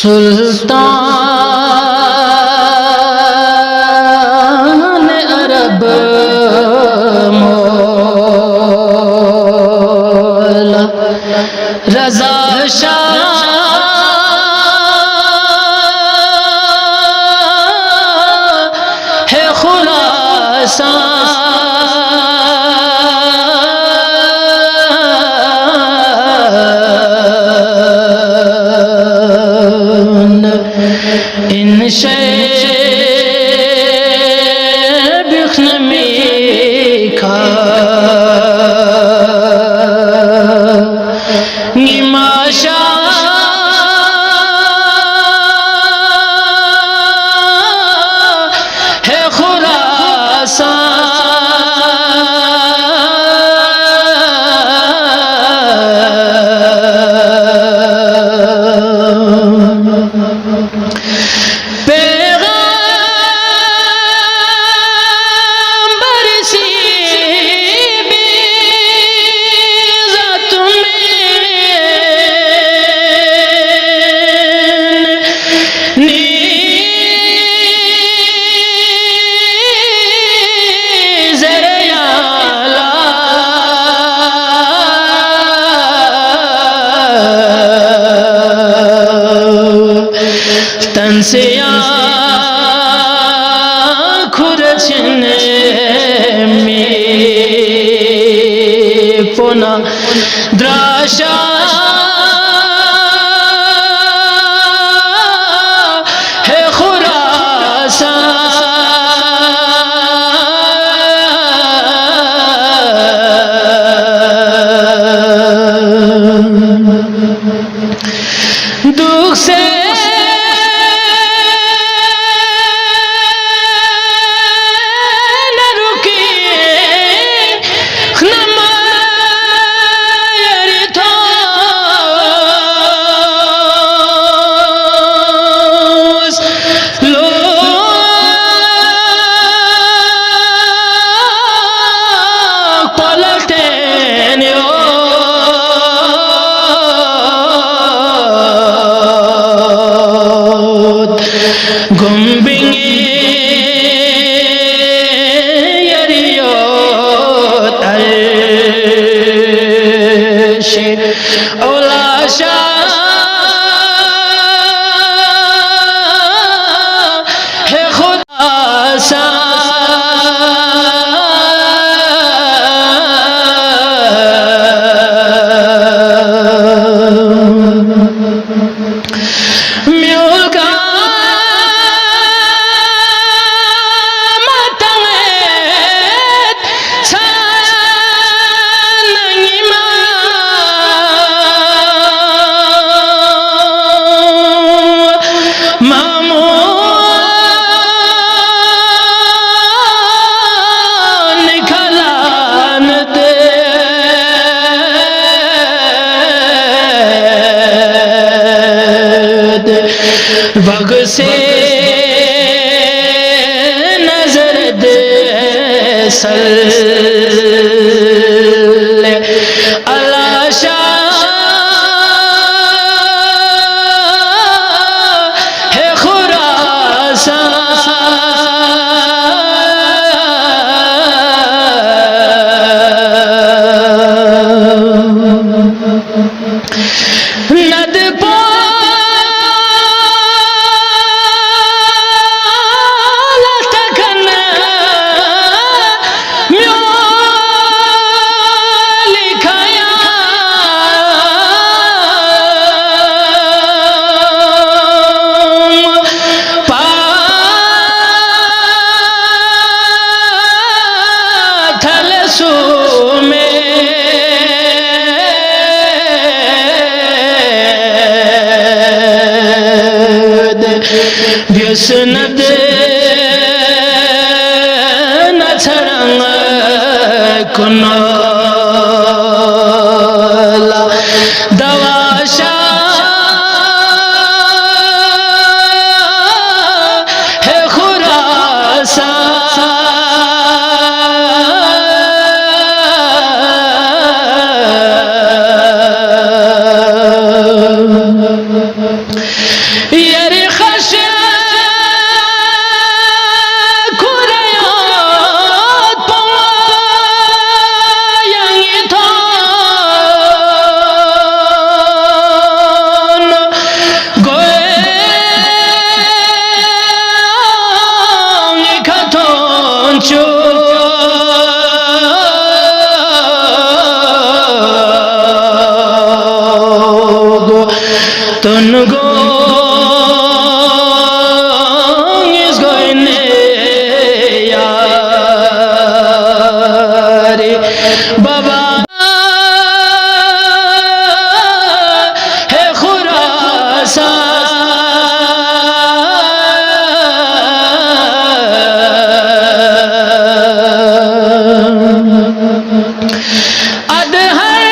सुल्तान अरब मौला रज़ा शाह है खुरासान इन बिख्न मीखा निमाशा है तन से खुरचन में पुना द्राशा है खुरासान दुख से गुम्बिंगे यरियोत अर्शे औलाशा है खुदासा वग से नजर दे सल्ले अला शाह है खुरासान नद व्यसनद न छरंग कुनला दवाशा है Khorasan yeri khashya kureyot pawayang iton goyang ikaton chu Tungo is going yari Baba hai Khurasan Ad hai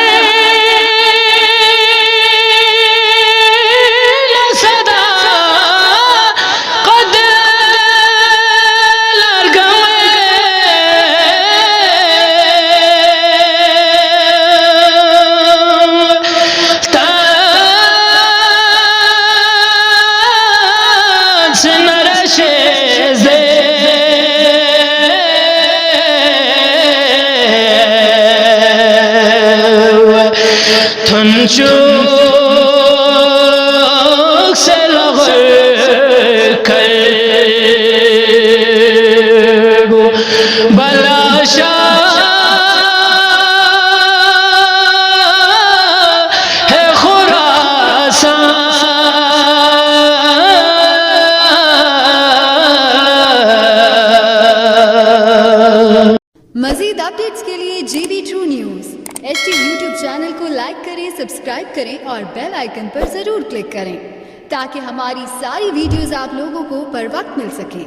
Tunçuk selagır kalbu balaşa है खुरासान मजीद अपडेट्स के लिए GB True News HT YouTube channel को लाइक करें, सब्सक्राइब करें और बेल आइकन पर जरूर click करें ताकि हमारी सारी वीडियोस आप लोगों को बर वक्त मिल सके।